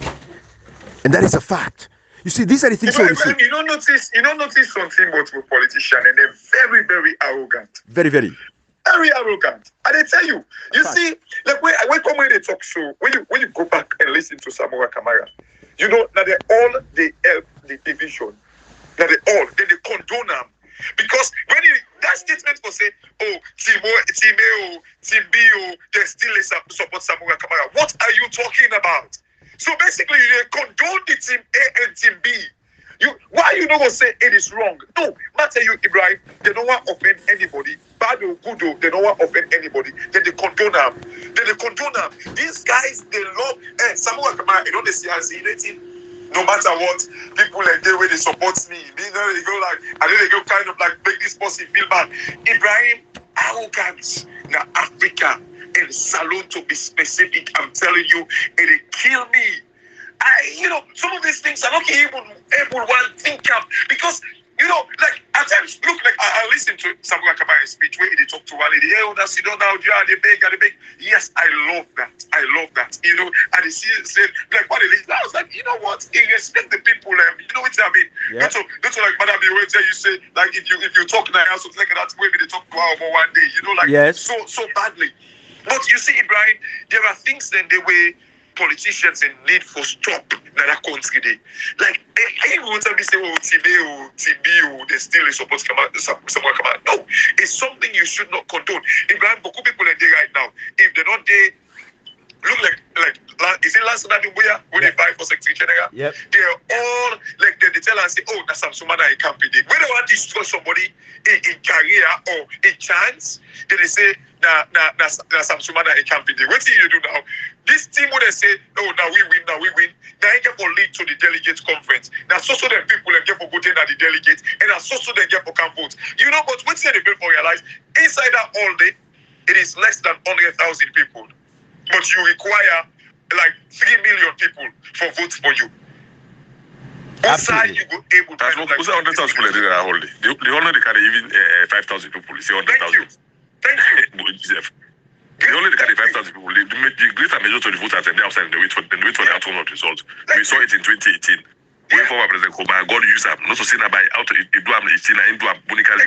And that is a fact. You see, these are the things
you don't notice something about a politician and they're very, very arrogant.
Very, very.
Very arrogant. And they tell you, see, like when they talk show, when you go back and listen to Samora Kamara, you know that they all they help the division. That then they condone them. Because when that statement will say, oh, Team A, Team B, they still support Samora Kamara. What are you talking about? So basically, they condone the Team A and Team B. Why you don't say it is wrong? No, matter you, Ibrahim, they don't want to offend anybody. Bad or good, they don't want to offend anybody. Then they condone them. These guys, they love Samuel Kamara, they don't see as anything. No matter what, people like they way they support me. They go like, and then they go kind of like make this person feel bad. Ibrahim, arrogance now Africa and Salon to be specific. I'm telling you, it kill me. Some of these things are not even able to think of because like at times look like I listen to Samuel Kamara's speech where they talk to one lady. Hey, that's you don't know you are the big. Yes, I love that. And he said like what it is. I was like, you know what? He respect the people. You know what I mean? Yeah. That's like Madam you say like if you talk now something like that maybe they talk to her over one day. Like yes. so badly. But you see, Ibrahim, there are things in the way
politicians in need for stop na that country dey. Like, I even want to be say, oh, TB, they still support someone come out. No, it's something you should not condone. Ibrahim, Boko people are there right now. If they're not there, look like is it last night when they buy for Secretary General?
Yep.
They're all like they tell and say, oh, that's some Sumana in campaign. When they want to destroy somebody in career or in chance, then they say na some Sumana in campaign. What do you do now? This team when they say, oh, now we win. Now they get for lead to the delegates conference. Now so them people and get for voting at the delegates, and now so they get for can vote. You know, but what they people realize inside that all day, it is less than 100,000 people. But you require like 3 million people for votes for you. What side you go able to?
That's what 100,000 people are there only. They only carry even 5,000 people. Say 100,000.
Thank you.
They only carry 5,000 people. The greater majority of the voters are there outside. They wait for the outcome of the results. We saw it in 2018. When former President Koma, God use them. Not to say that by out it do am it's in do am bonically.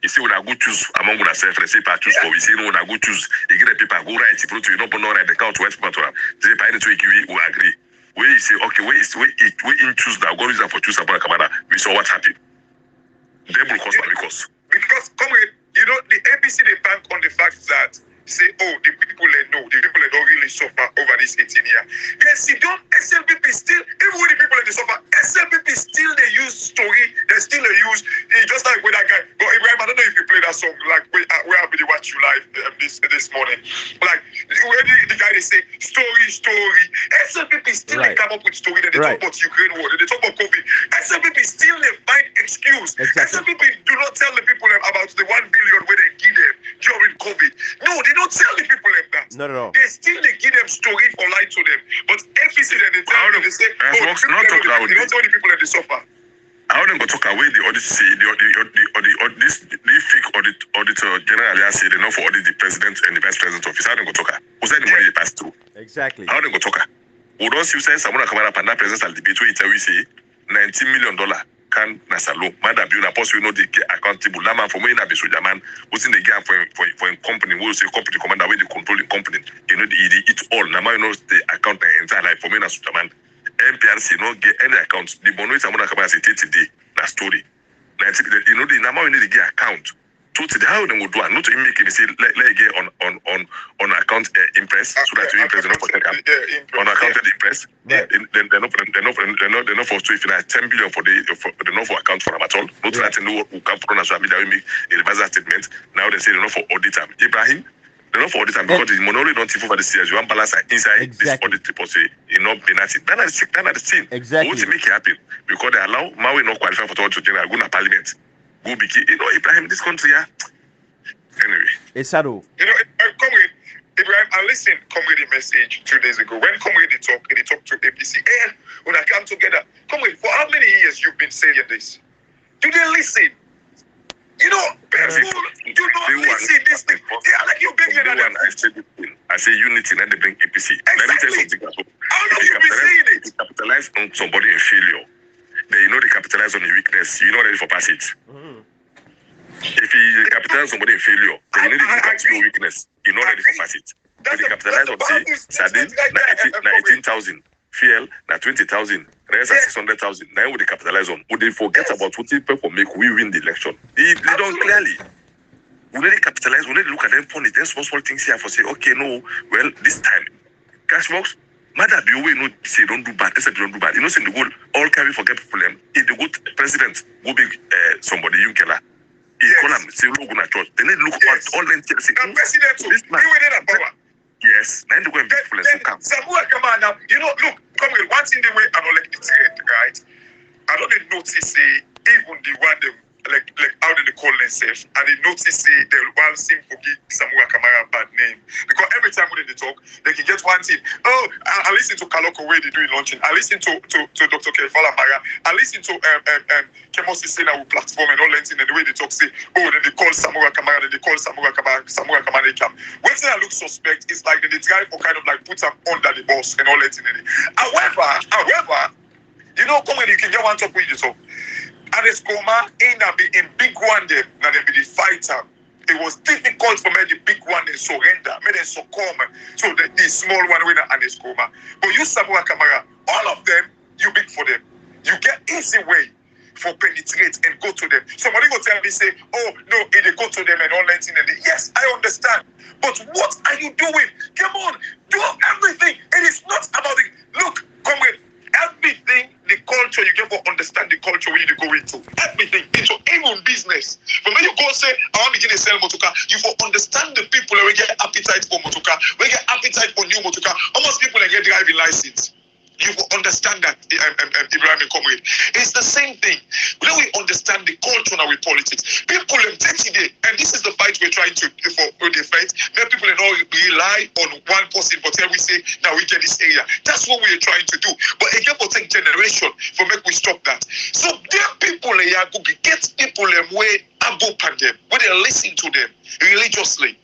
You see when I go choose among una self, say pa choose for we see when I go choose. You get the paper go right. If you not right the count West Patora. Say by any tweak we agree. Where you say okay, we in choose now. God use them for choose about Kamara. We saw what happened. They will cost
because come with you know the APC they bank on the fact that say, oh, the people they know, the people that don't really suffer over this 18 years. Then see, don't SLPP still, even when the people that they suffer, SLPP still they use story, they still they use, just like with that guy. But Ibrahim, I don't know if you play that song, like where I really watch you live this morning. Like, where the guy they say, story. SLPP still they come up with story, then they talk about Ukraine war, then they talk about COVID. SLPP still they find excuse.
Exactly.
SLPP do not tell the people about the 1 billion where they give them during COVID. No, they don't tell the people like that.
Not at all.
They still they give them story for lie to them. But APC then they tell them, they say, oh, they don't tell the people that they suffer.
How they go talk away the audit say the fake auditor general say they know for audit the president and the vice president office. How they go talk? Who's that the money they pass through?
Exactly.
How they go talk? We don't see say someone come up and that president debate where we say $19 million can nasalo. Madam, you na post we know they get accountable. Lama for me na be soldier man. What's in the game for a company? We say company commander where they controlling company. You know they eat all. Now you know the account the entire life for me na soldier man. MPRC no get any accounts. The bonus someone come say today na story. You know the number we need to get account. So today how they go do not to make it say let get on account impress so that you impress not for on account impress. Then they're not for if you 10 billion for the not for account for them at all. Not that no who come from national media we make a revised statement. Now they say they're not for audit them. Ibrahim, they're not for audit them because the monopoly don't take over the CS. You want balance inside this audit report say you know penalty. That's the thing.
Exactly.
What to make it happen because they allow Maui not qualify for to general go to parliament. Go be you know Ibrahim this country anyway.
It's settled.
You know, Comrade Ibrahim, I listened Comrade the message 2 days ago. When Comrade they talk to APC. And when I come together, Comrade, for how many years you've been saying this? Do they listen? You know, people do not listen this thing. Yeah, like you big
I say unity and they bring APC. Let me tell you something.
How long you been saying it?
They capitalize on somebody in failure. They know they capitalize on the weakness. You're not ready for passage. Mm-hmm. If you capitalize on somebody in failure, then you need to look at your weakness. You're not ready for passage. If you capitalize on say Sardine, 18,000, FL, 20,000, rest at 600,000. Now would they capitalize on? Would they forget about what people make we win the election? They don't clearly. We need to capitalize. We need to look at them funny. There's small things here for say, okay, no, well, this time, cash box. Mother be away, no say don't do bad, except don't do bad. You know, say the go all carry forget problem. If the good president go big somebody you can call him say look na church. They need look at all them say
the president too. He within a power.
Yes, then they go and big people so come.
Samuel come on now. You know, look, come with one thing the way I don't like it right. I don't even notice say even the one them like how did they call themselves and they notice say they will seem to give Samuel Kamara a bad name because every time when they talk they can get one thing. Oh, I listen to Kaloko where they do launching. I listen to Dr. Kefala Mara. I listen to Kemos Sena with platform and all that thing and the way they talk say oh then they call Samuel Kamara then they call Samuel Kamara camp. When I look suspect it's like they try for kind of like put them under the boss and all that thing. However, you know come when you can get one top with you talk. And it's Koma in a be in big one them now they be the fighter it was difficult for me, the big one, they surrender, me they succumb. So the small one winner and his coma. But you Samoa Kamara, all of them, you big for them. You get easy way for penetrate and go to them. Somebody go tell me, say, oh, no, they go to them and all that. Yes, I understand. But what are you doing? Come on, do everything. It is not about it. Look, comrade, everything, the culture, you get to understand the culture where you go into. Everything, into even business. But when you go say, I want to begin to sell motoka, you will understand the people that will get appetite for motoka, will get appetite for new motoka. Almost people that get driving license. You will understand that, Ibrahim and comrade. It's the same thing. When we understand the culture now with politics, people in 30 days, and this is the fight we're trying to for the fight. Many people don't rely on one person, but here we say, now we get this area. That's what we're trying to do. But again, for 10 generation, for make we stop that. So there people go get people way above them, where they listen to them religiously.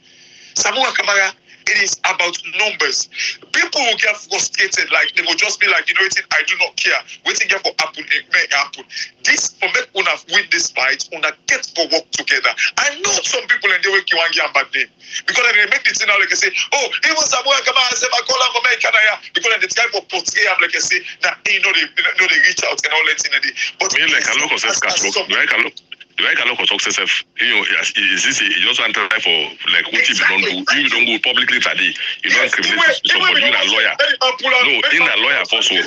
Samoa Kamara, it is about numbers. People will get frustrated, like they will just be like, you know, I do not care. Waiting here for happen, it may happen. This for make una win this fight, una get to work together. I know some people in the way you want to bad name because they make it sound like I say, oh, even Samoa Kamara say I call him American, because they try for portray him like I say, now they reach out and all that thing. But
me like a lot of success, the way I look for success, you know, is this you just want to try for like what you don't do, you don't go publicly today, you don't criminalize somebody, you're a lawyer. No, in a lawyer also,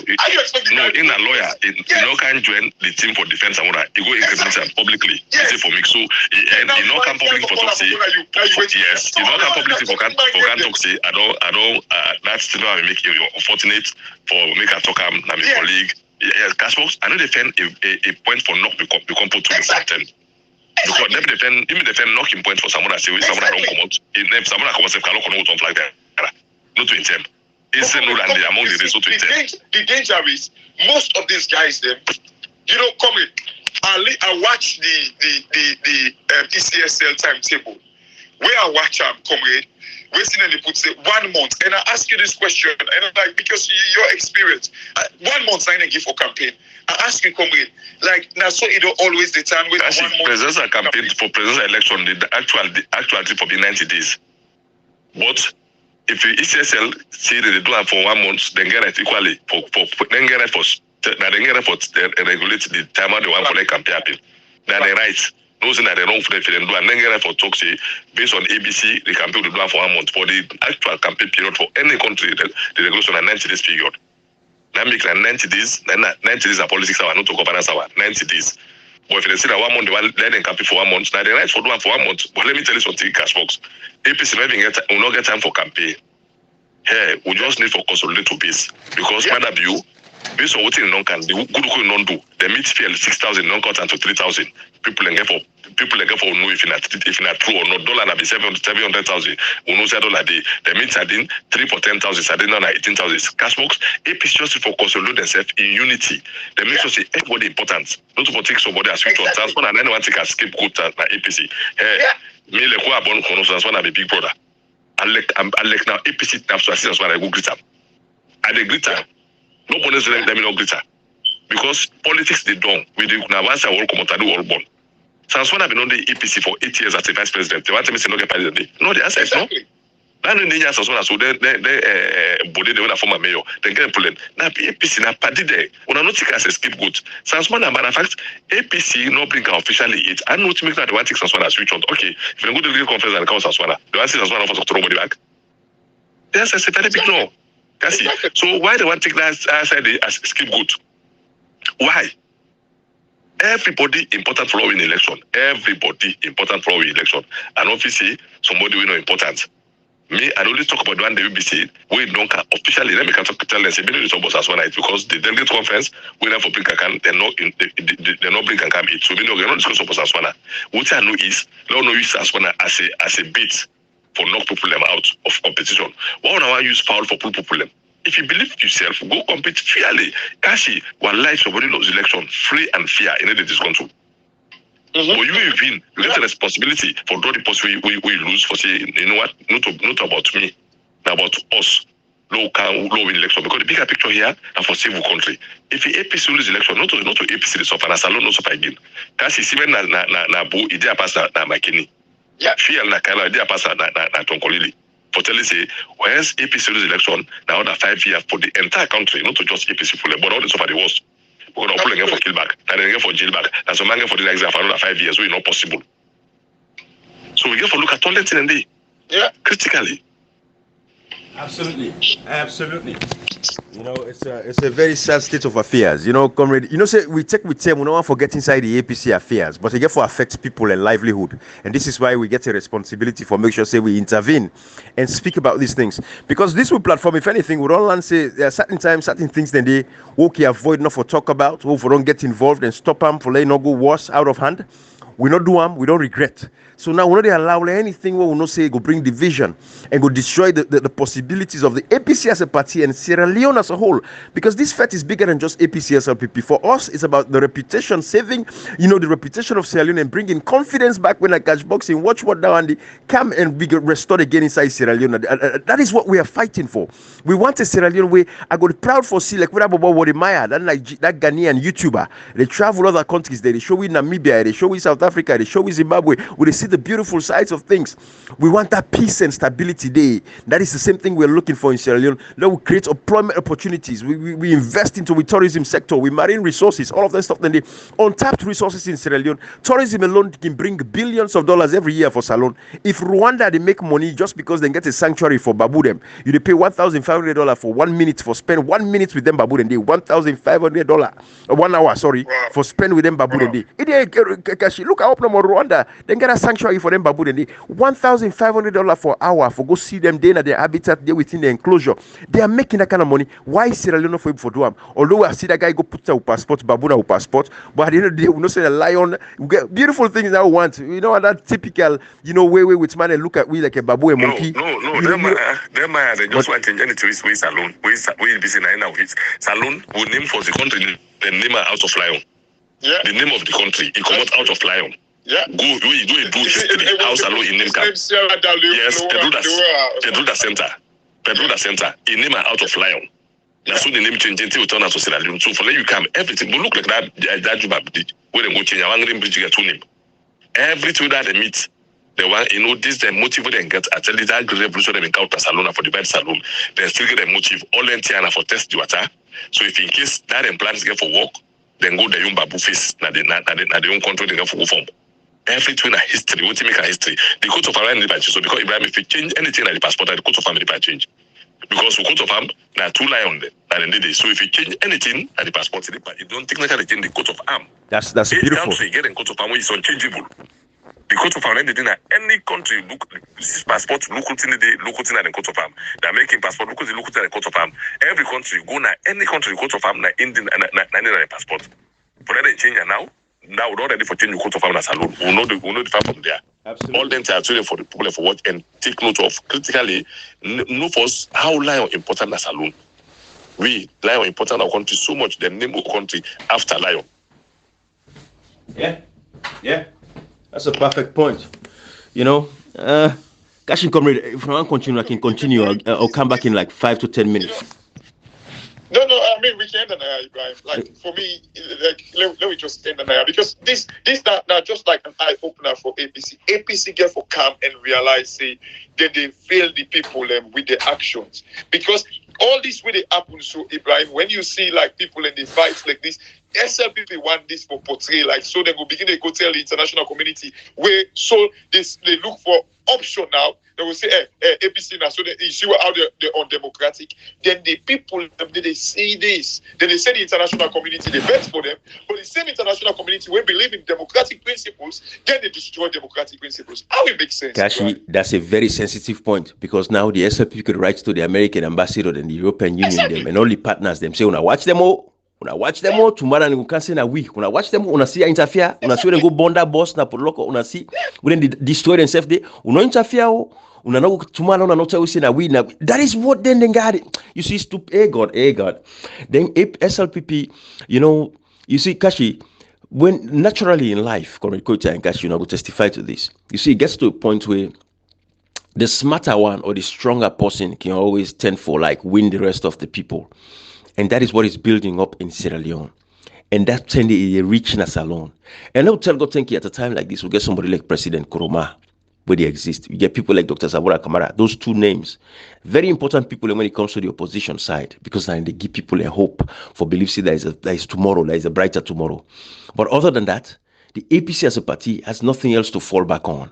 no, in a lawyer, you know, can join the team for defense and what you go criminalize publicly. Is it for me? So, and you know, can publicly for talk say, yes, you know, can publicly for can talk say, I don't, that's still how I make you unfortunate for make a talk am na my colleague. Yes, Cashbox, I know they defend a point for knock become put to the because they defend, even defend knocking point for someone that say someone don't come out. If someone that comes out cannot come out on flag there. Not to intent. It's no and they among the result to intent.
The danger is most of these guys them, you know, come in. I watch the ECSL timetable. Where I watch comrade, waiting and they put say 1 month. And I ask you this question, and I'm like, because your experience, 1 month I give for campaign. I ask you, comrade, like now, so it don't always the time with 1 month.
Presidential campaign for presidential election, the actual for be 90 days. But if the ECSL say that they do it for 1 month, then get it equally for then get it for regulate the time of the one for the campaign. Then they right. Those that they don't for the do and then get it for talk say based on ABC, the campaign will do it for 1 month. For the actual campaign period for any country, the regulation is 90 days period. Now make like 90 days, 90 days are politics hour, not to governance hour, 90 days. But if they say that 1 month, they want let them campaign for 1 month, now they right for doing for 1 month. But let me tell you something, Cashbox. APC will not get time for campaign. Here, we just need for consolidate to base. Because Madam you, based on what you don't can, the good non do, the meet feel 6,000, non cut to 3,000. People and get for know if it's not true or not. Dollar be 700,000. We know $7 day. The meet sardine 3 for 10,000. Sardine on 18,000. Cashbox. APC just for consolidate themselves in unity. They make sure say everybody important. Not to take somebody as switch on transport and anyone take a scapegoat at APC. Me le kwa bon kono transfer na be big brother. I like now APC taps to assistance when I go greeter. I dey greeter. Nobody is let me not greeter. Because politics they don't. We do now once I work come out do all born. Transfer have been on the APC for 8 years as a vice president. They want me to say no get president. No, the answer is no. Now in the years so they body the former mayor. They get problem. Now APC na party there. We are not take as a scapegoat. Transfer na matter of fact APC no bring officially it. I know to make that the one take transfer as switch on. Okay, if you go to the legal conference and come transfer, the one take transfer for to body back. Yes, it's a very big no. See. So why they want to take that as scapegoat? Why? Everybody important for our election. Everybody important for our election. And obviously, somebody we know important. Me, I only talk about the one they will be saying, we don't officially, let me tell them, say, maybe it's almost as one night because the delegate conference, we have for bring can they're not bring can come it. So we don't discuss about as one. What I know is, they don't know use as one as a bit for knock people out of competition. Why would I use foul for pull people? If you believe yourself, go compete fairly. Kashi, one life somebody loves election, free and fair in this country. But you even you get a responsibility for all the posts we lose for say, you know what, not about me, about us, low in election. Because the bigger picture here and for civil country. If the APC lose election, not to APC the suffer, as alone no suffer again. Kashi even na bo idea pass na makini.
Yeah.
Fear na kala dia pasa na tonkolili. For telling say, whereas APC lose election, now another 5 years for the entire country, not to just APC full, but all the stuff are the worst. We're going to pull again for killback, and then again for jailback, and some again for the exam for another 5 years, so it's not possible. So we get for look at all that thing and they, critically.
Absolutely. You know, it's a very sad state of affairs. You know, comrade. You know, say we take with them. We don't want to get inside the APC affairs, but it get for affect people and livelihood, and this is why we get a responsibility for make sure say we intervene and speak about these things. Because this will platform, if anything, we don't land say there are certain times, certain things then they okay avoid not for talk about, or for don't get involved and stop them for letting not go worse out of hand. We not do them, we don't regret. So now we not allow anything where we not say go bring division and go destroy the possibilities of the APC as a party and Sierra Leone as a whole. Because this fight is bigger than just APC SLPP. For us, it's about the reputation, saving, you know, the reputation of Sierra Leone and bringing confidence back when I catch boxing, watch what now and they come and be restored again inside Sierra Leone. That is what we are fighting for. We want a Sierra Leone where I got proud for see like what about Maya, that Ghanaian YouTuber. They travel other countries there. They show in Namibia, they show in South Africa, they show in Zimbabwe, where they see the beautiful sides of things. We want that peace and stability there. That is the same thing we're looking for in Sierra Leone. That will create employment opportunities. We invest into the tourism sector, we marine resources, all of that stuff. Then the untapped resources in Sierra Leone. Tourism alone can bring billions of dollars every year for Salone. If Rwanda they make money just because they get a sanctuary for babu them, you they pay $1,500 for 1 minute for spend 1 minute with them babu and they $1,500 1 hour for spend with them babu and they. Look how no more Rwanda then get a sanctuary for them babu and they $1,500 for hour for go see them there in their habitat there within the enclosure. They are making that kind of money. Why Sierra Leone for him for do them? Although I see that guy go put a passport babu na passport, but at the end of the day we not say a lion. We get beautiful things that we want. You know that typical way with man and look at we like a babu and monkey.
No. They just want to change anything with Salone. We busy now with Salone will name for the country the name out of lion.
Yeah.
The name of the country. It comes out of lion.
Yeah.
Go history. How Salone in name camp. Yes, Pedro Center. Pedro Center. In name out of lion. That's what the name change until we turn out to Sierra Leone. So for let you come, everything will look like that job did. Where they go change our bridge get to name. Everything that they meet. The one, you know, this the motive they get at least that revolution they encounter Salone for the bad Salone. They still get a motive all Tiana for test the water. So if in case that implants get for work, then go the young babu face na the own control they get for go form. Everything a history, what to make a history. The court of arm by change. So because Ibrahim, if you change anything like the passport, the court of arm by change. Because the court of arm now 2 lion there. So if you change anything at the passport, you don't technically change the coat of arm.
That's beautiful.
Country get a coat of arm is unchangeable. The coat of arm anything at any country look this passport look at the coat of arm. The American passport look at the coat of arm. Every country go na any country coat of arm na Indian na passport. For that they change now we don't ready for change the coat of arm as alone. We know the far from there.
Absolutely.
All them are for the people for watch and take note of critically know for us how lion important as alone. We lion important our country so much the name of country after lion.
Yeah. That's a perfect point. You know, Cashin comrade, if I want to continue, I can continue. I'll come back in like 5 to 10 minutes.
No, I mean we can end Ibrahim. Like for me, like let me just end because this now just like an eye opener for APC. APC get for come and realize say that they fail the people with their actions. Because all this will happen so Ibrahim, when you see like people in the fights like this, SLPP want this for portray like so they will begin to go tell the international community where so they look for option now. They will say APC now so you see how they're undemocratic. Then the people they see this. Then they say the international community they vote for them, but the same international community will believe in democratic principles, then they destroy democratic principles. How it makes sense?
Actually, right? That's a very sensitive point because now the SLPP could write to the American ambassador and the European Union them and all the partners them say, watch them all. Una watch them all tomorrow and you can say na we. Una watch them, una see interfere, una see when go bonda boss na poloko, una see when they destroy themselves there, una interfere, una no tomorrow una no tell say na we na. That is what then got it. You see, stupid, God. Then SLPP, you know, you see, Kashi, when naturally in life, Comrade Kocha and Kashi, will testify to this. You see, it gets to a point where the smarter one or the stronger person can always tend for like win the rest of the people. And that is what is building up in Sierra Leone. And that tended a richness alone. And I will tell God, thank you, at a time like this, we'll get somebody like President Kuruma. where they exist. You get people like Dr. Sabura Kamara, those two names, very important people when it comes to the opposition side, because then they give people a hope for believing there is tomorrow, there is a brighter tomorrow. But other than that, the APC as a party has nothing else to fall back on.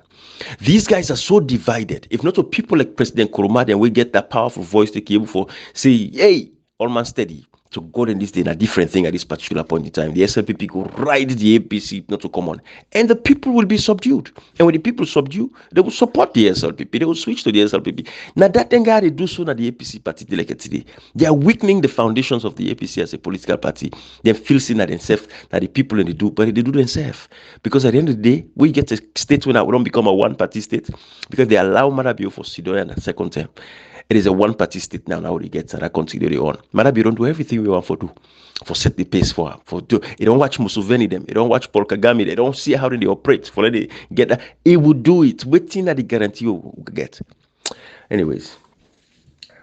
These guys are so divided. If not for people like President Kuruma, then we get that powerful voice to be able to say, hey, all man steady. So God in this day, a different thing at this particular point in time. The SLPP go ride the APC not to come on. And the people will be subdued. And when the people subdue, they will support the SLPP. They will switch to the SLPP. Now that thing they do so now the APC party like today. They are weakening the foundations of the APC as a political party. They feel seen that themselves, that the people in the do, but they do themselves. Because at the end of the day, we get a state when we don't become a one-party state, because they allow Marabio for Sidonia in the second term. It is a one-party state now we get that country they on. Marabi don't do everything we want for set the pace for do. They don't watch Museveni them. They don't watch Paul Kagame. They don't see how they operate. For let they get that, it will do it. Waiting that the guarantee you get. Anyways,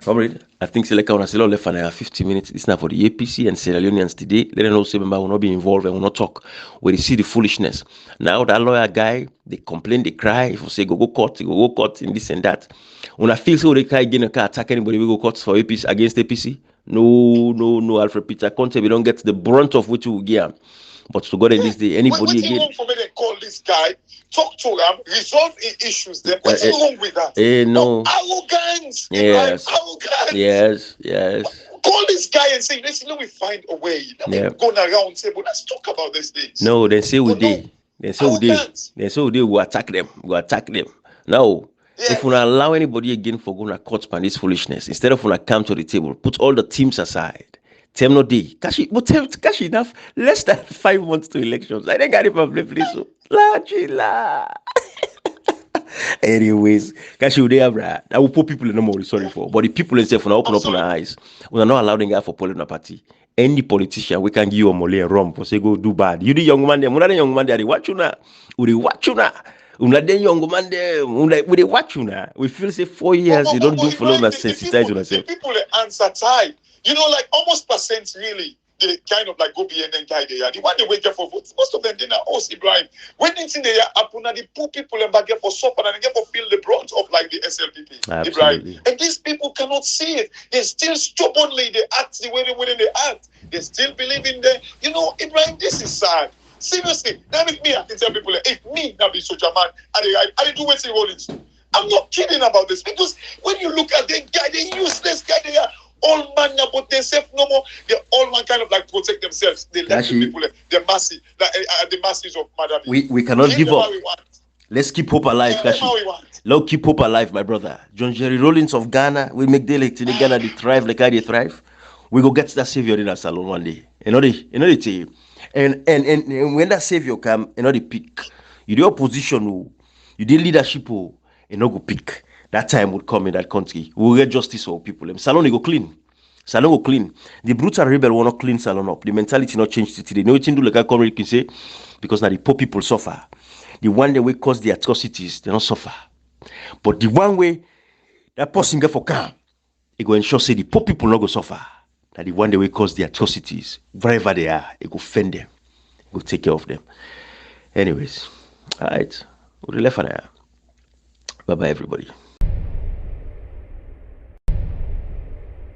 I think Seleka on a left for 50 minutes. It's now for the APC and Sierra Leoneans today. Let them know say member will not be involved and will not talk. Where they see the foolishness. Now that lawyer guy, they complain, they cry. If you say go court, in this and that. When I feel so they can't again attack anybody, we go court for APC against APC. No, Alfred Peter Conte, we don't get the brunt of which we will get. But to God in this day, anybody again.
What's wrong for me to call this guy, talk to him, resolve issues then? What's wrong with that?
No.
Arrogance.
Yes.
Arrogance.
Yes.
Call this guy and say, let's let me find a way. Going around and say, but let's talk about these things.
No, they say we did. They say we did. We attack them. No. Yeah. If we don't allow anybody again for going to court on this foolishness, instead of when I come to the table, put all the teams aside. Tell no day. Cash enough. Less than 5 months to elections. I think I didn't play please. La. Anyways, cash you there, bruh. I will put people in the more sorry for. But the people themselves will open our eyes. We are not allowing guy for polling a party. Any politician we can give you a mole and rum for say go do bad. You the young man there, the young man there, they watch you now. We watch you now. The young man there, we watch you now. We feel say 4 years you don't do follow and sensitize yourself.
People answer time. You know, like almost percent really, they kind of like go behind and guy they are. The one they wait for votes, most of them they are also Ibrahim. When they think they are happen, the poor people and back for suffer and they get for feel the brunt of like the SLPP.
Absolutely.
Ibrahim. And these people cannot see it. They still stubbornly they act the way they act. They still believe in the, you know, Ibrahim, this is sad. Seriously, that make me I can tell people if me now be soldier man I do what say Rollins. I'm not kidding about this, because when you look at the guy, the useless guy, they are all man about themselves no more. They're all man kind of like protect themselves. They let the people, the masses of Madabi.
We cannot give up. Let's keep hope alive, Let's keep hope alive, my brother. John Jerry Rollins of Ghana, we make the elect in Ghana, they thrive like how they thrive. We go get that savior in our salon one day. You know the and when that savior come, you know the pick. You the opposition, you the leadership, you know go pick. That time would come in that country. We will get justice for people. Salon go clean. Salon go clean. The brutal rebel will not clean Salon up. The mentality not change today. No thing do like I come can say, because now the poor people suffer. The one way cause the atrocities, they don't suffer. But the one way that person get for calm, it go ensure say the poor people not go suffer. That the one way cause the atrocities, wherever they are, it go fend them. It go take care of them. Anyways, all right. We'll left for now. Bye bye everybody.